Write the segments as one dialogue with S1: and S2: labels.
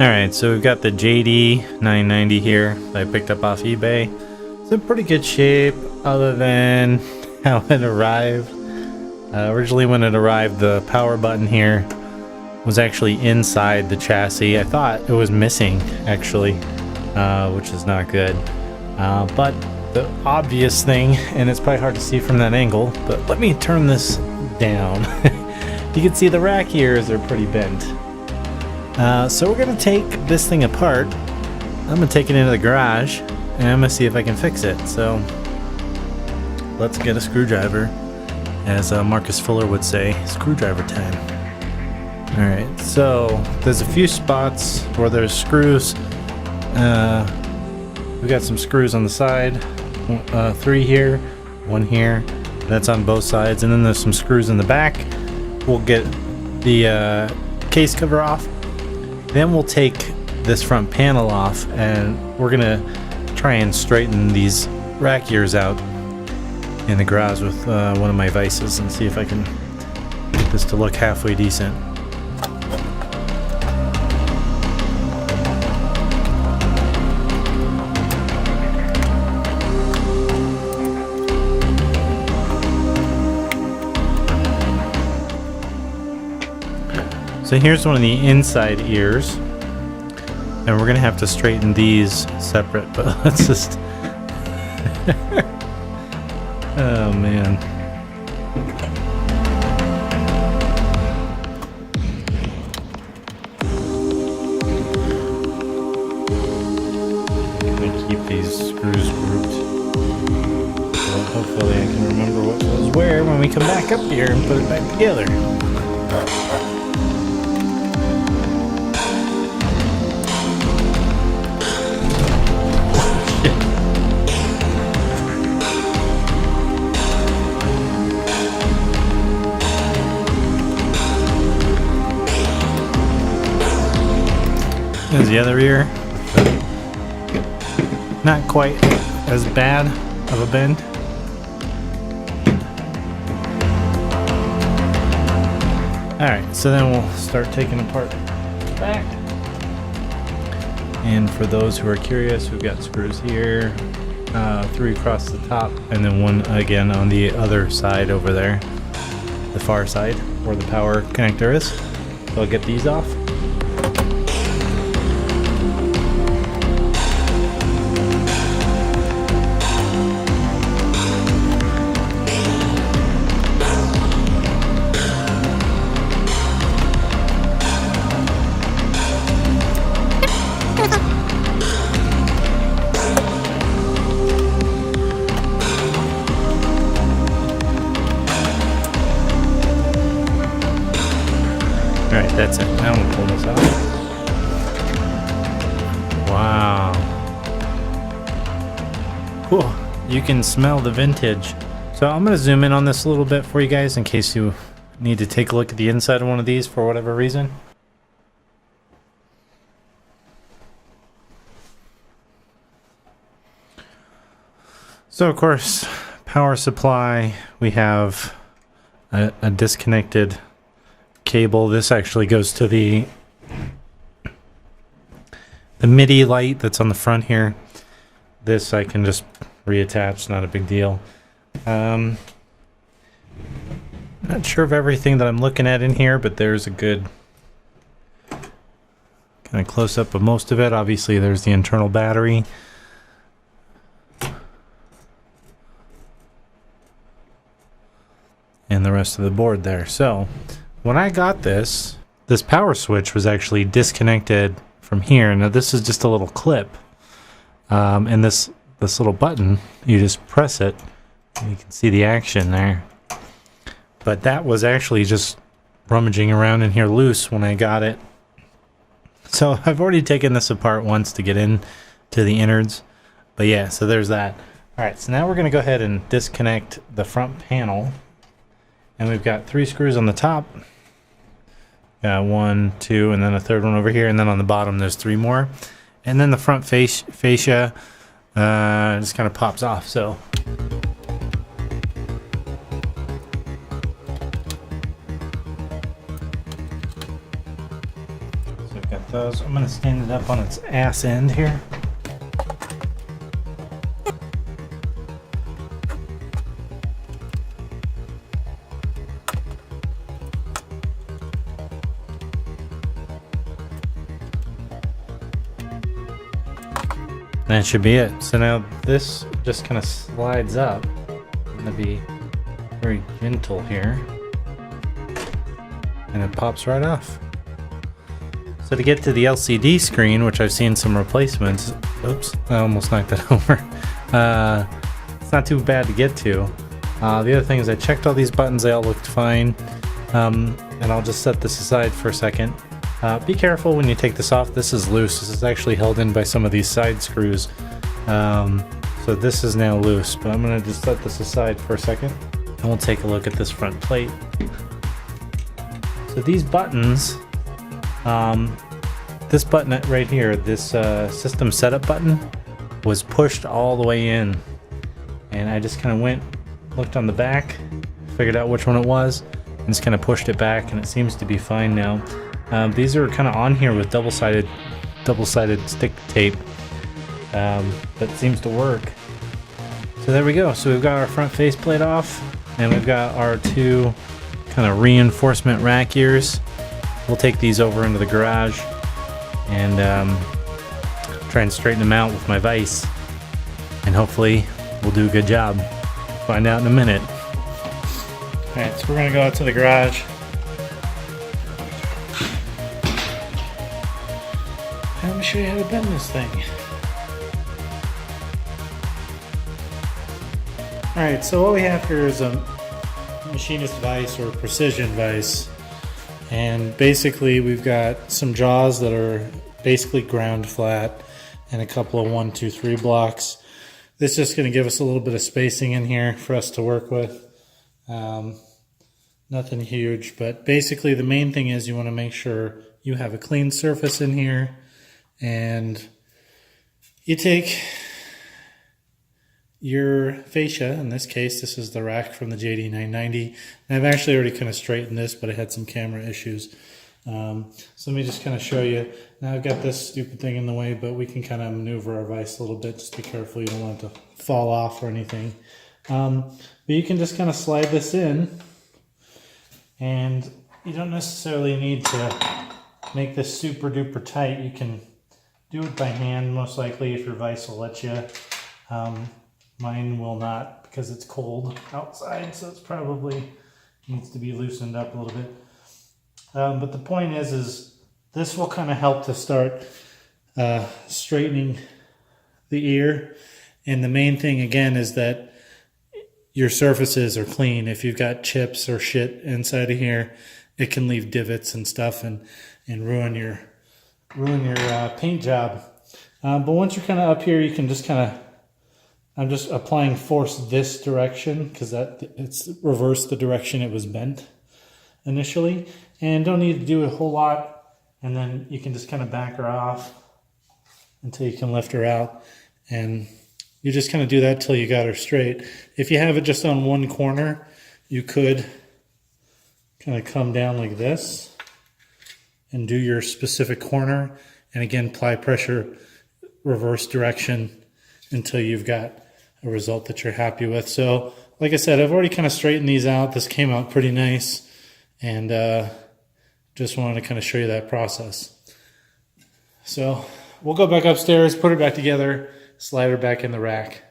S1: Alright, so we've got the JD-990 here that I picked up off eBay. It's in pretty good shape other than how it arrived. Originally when it arrived, the power button here was actually inside the chassis. I thought it was missing actually, which is not good. But the obvious thing, and it's probably hard to see from that angle, but let me turn this down. You can see the rack ears are pretty bent. So we're going to take this thing apart. I'm going to take it into the garage and I'm going to see if I can fix it. So let's get a screwdriver. As Marcus Fuller would say, screwdriver time. Alright, so there's a few spots where there's screws. We got some screws on the side. 3 here, 1 here. That's on both sides. And then there's some screws in the back. We'll get the case cover off. Then we'll take this front panel off and we're gonna try and straighten these rack ears out in the garage with one of my vices and see if I can get this to look halfway decent. So here's one of the inside ears, and we're gonna have to straighten these separate, but let's just oh man. I'm gonna keep these screws grouped, so hopefully I can remember what goes where when we come back up here and put it back together. There's the other ear. Not quite as bad of a bend. Alright, so then we'll start taking apart the back. And for those who are curious, we've got screws here, 3 across the top, and then 1 again on the other side over there, the far side where the power connector is. So I'll get these off. Alright, that's it. Now we'll pull this out. Wow. Cool. You can smell the vintage. So I'm going to zoom in on this a little bit for you guys in case you need to take a look at the inside of one of these for whatever reason. So of course, power supply, we have a disconnected cable. This actually goes to the MIDI light that's on the front here. This I can just reattach, not a big deal. Not sure of everything that I'm looking at in here, but there's a good kind of close up of most of it. Obviously there's the internal battery. And the rest of the board there. So when I got this power switch was actually disconnected from here. Now this is just a little clip, and this little button, you just press it and you can see the action there. But that was actually just rummaging around in here loose when I got it. So I've already taken this apart once to get into the innards, but yeah, so there's that. Alright, so now we're going to go ahead and disconnect the front panel, and we've got 3 screws on the top. 1, 2, and then a third one over here, and then on the bottom there's 3 more, and then the front fascia just kind of pops off. So we've got those. I'm going to stand it up on its ass end here. That should be it. So now this just kind of slides up. I'm going to be very gentle here. And it pops right off. So to get to the LCD screen, which I've seen some replacements, oops, I almost knocked that over. It's not too bad to get to. The other thing is I checked all these buttons, they all looked fine. And I'll just set this aside for a second. Be careful when you take this off. This is loose. This is actually held in by some of these side screws. So this is now loose, but I'm gonna just set this aside for a second. And we'll take a look at this front plate. So these buttons, this button right here, this system setup button, was pushed all the way in. And I just kind of went, looked on the back, figured out which one it was, and just kind of pushed it back, and it seems to be fine now. These are kind of on here with double-sided stick tape, that seems to work. So there we go. So we've got our front faceplate off, and we've got our two kind of reinforcement rack ears. We'll take these over into the garage and try and straighten them out with my vise, and hopefully we'll do a good job. Find out in a minute. Alright, so we're gonna go out to the garage. Let me show you how to bend this thing. Alright, so what we have here is a machinist vise or precision vise. And basically we've got some jaws that are basically ground flat and a couple of 1, 2, 3 blocks. This is just going to give us a little bit of spacing in here for us to work with. Nothing huge, but basically the main thing is you want to make sure you have a clean surface in here. And you take your fascia, in this case, this is the rack from the JD-990. And I've actually already kind of straightened this, but I had some camera issues. So let me just kind of show you. Now I've got this stupid thing in the way, but we can kind of maneuver our vise a little bit. Just be careful, you don't want it to fall off or anything. But you can just kind of slide this in, and you don't necessarily need to make this super duper tight. You can do it by hand, most likely, if your vise will let you. Mine will not because it's cold outside, so it's probably needs to be loosened up a little bit. But the point is this will kind of help to start straightening the ear. And the main thing, again, is that your surfaces are clean. If you've got chips or shit inside of here, it can leave divots and stuff and ruin your paint job. But once you're kind of up here, you can just kind of, I'm just applying force this direction because it's reversed the direction it was bent initially. And don't need to do a whole lot. And then you can just kind of back her off until you can lift her out. And you just kind of do that till you got her straight. If you have it just on one corner, you could kind of come down like this and do your specific corner. And again, apply pressure, reverse direction until you've got a result that you're happy with. So like I said, I've already kind of straightened these out. This came out pretty nice. And just wanted to kind of show you that process. So we'll go back upstairs, put her back together, slide her back in the rack.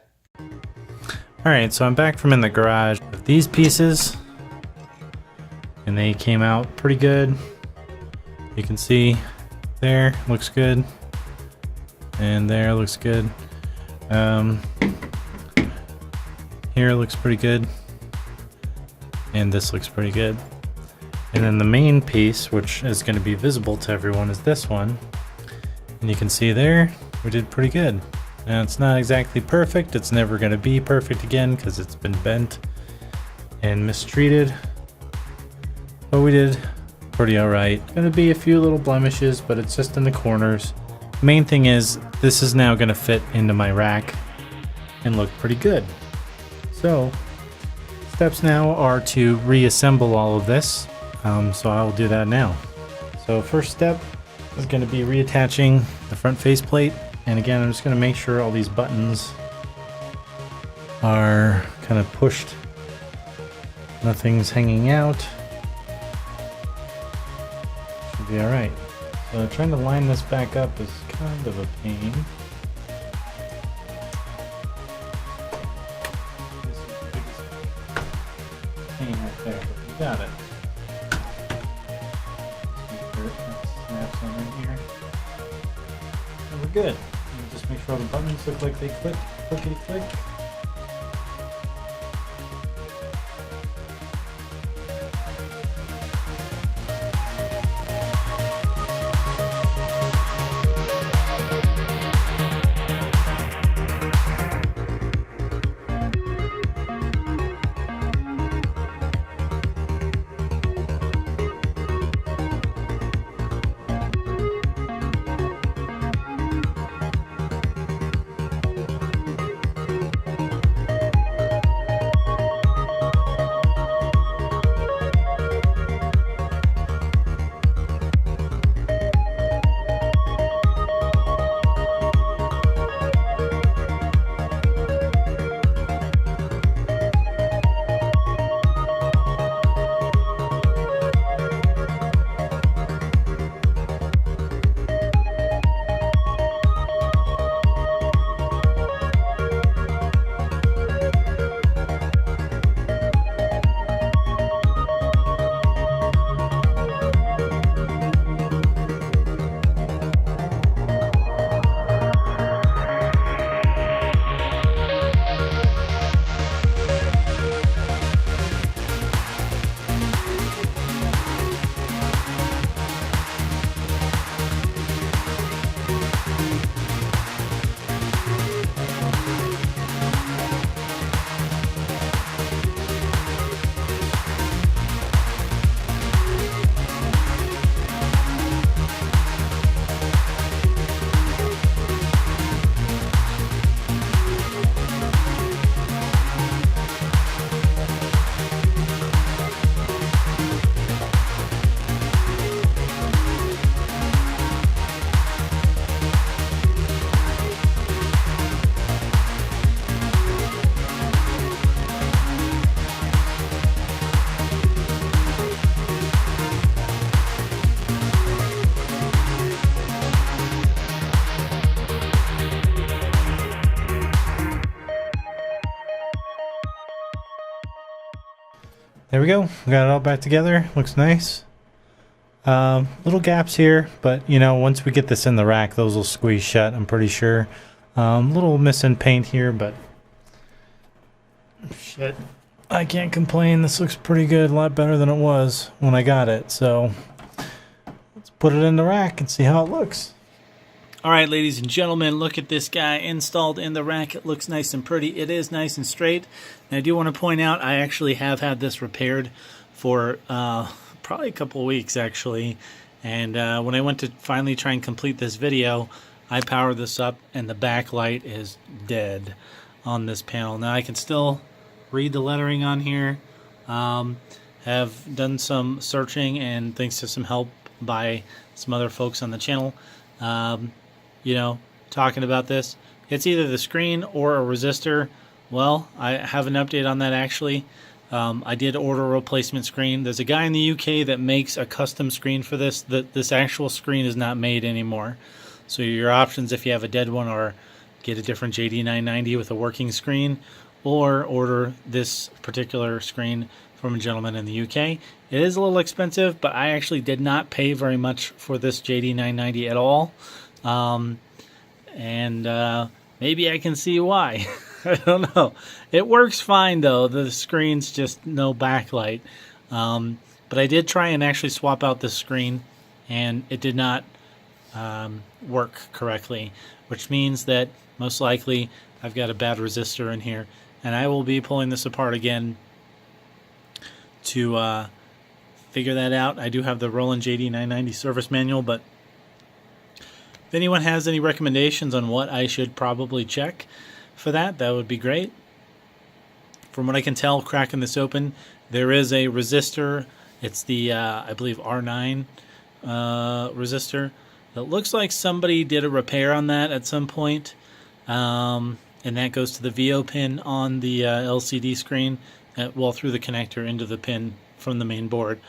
S1: Alright, so I'm back from in the garage with these pieces, and they came out pretty good. You can see there, looks good, and there looks good. Here looks pretty good, and this looks pretty good. And then the main piece, which is going to be visible to everyone, is this one. And you can see there, we did pretty good. Now it's not exactly perfect. It's never going to be perfect again because it's been bent and mistreated. But we did pretty alright. Going to be a few little blemishes, but it's just in the corners. Main thing is, this is now going to fit into my rack and look pretty good. So, steps now are to reassemble all of this. So I'll do that now. So first step, is going to be reattaching the front faceplate. And again, I'm just going to make sure all these buttons are kind of pushed. Nothing's hanging out. Should be alright. So trying to line this back up is kind of a pain. This is the biggest pain right there, but we got it. Make sure it snaps on in here. And we're good. And just make sure all the buttons look like they click, clickety click. There we go. We got it all back together. Looks nice. Little gaps here, but you know, once we get this in the rack, those will squeeze shut, I'm pretty sure. Little missing paint here, but shit, I can't complain. This looks pretty good, a lot better than it was when I got it. So let's put it in the rack and see how it looks.
S2: All right, ladies and gentlemen, look at this guy installed in the rack. It looks nice and pretty. It is nice and straight. And I do want to point out, I actually have had this repaired for probably a couple of weeks, actually. And when I went to finally try and complete this video, I powered this up, and the backlight is dead on this panel. Now, I can still read the lettering on here. Have done some searching, and thanks to some help by some other folks on the channel, you know, talking about this. It's either the screen or a resistor. Well, I have an update on that, actually. I did order a replacement screen. There's a guy in the UK that makes a custom screen for this. This actual screen is not made anymore. So your options, if you have a dead one, are get a different JD-990 with a working screen, or order this particular screen from a gentleman in the UK. It is a little expensive, but I actually did not pay very much for this JD-990 at all. Maybe I can see why. I don't know. It works fine, though. The screen's just no backlight. But I did try and actually swap out the screen, and it did not work correctly, which means that most likely I've got a bad resistor in here, and I will be pulling this apart again to figure that out. I do have the Roland JD-990 service manual, but if anyone has any recommendations on what I should probably check for that, that would be great. From what I can tell, cracking this open, there is a resistor. It's the, I believe, R9 resistor It looks like somebody did a repair on that at some point. And that goes to the VO pin on the LCD screen, through the connector into the pin from the main board.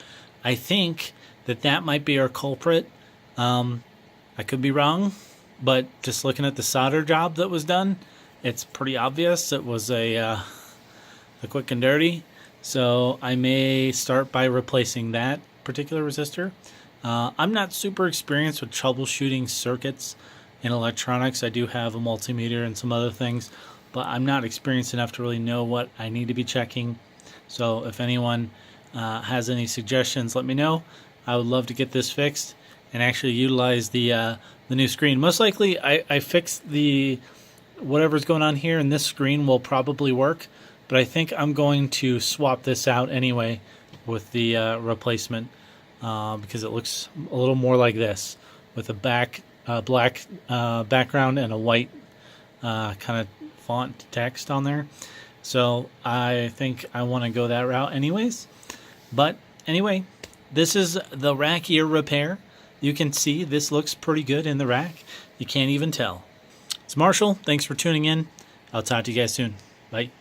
S2: I think that might be our culprit. I could be wrong, but just looking at the solder job that was done, it's pretty obvious it was a quick and dirty. So I may start by replacing that particular resistor. I'm not super experienced with troubleshooting circuits in electronics. I do have a multimeter and some other things, but I'm not experienced enough to really know what I need to be checking. So if anyone has any suggestions, let me know. I would love to get this fixed and actually utilize the new screen. Most likely I fixed whatever's going on here, and this screen will probably work, but I think I'm going to swap this out anyway with the replacement because it looks a little more like this with a black background and a white kind of font text on there. So I think I want to go that route anyways. But anyway, this is the rack ear repair. You can see this looks pretty good in the rack. You can't even tell. It's Marshall. Thanks for tuning in. I'll talk to you guys soon. Bye.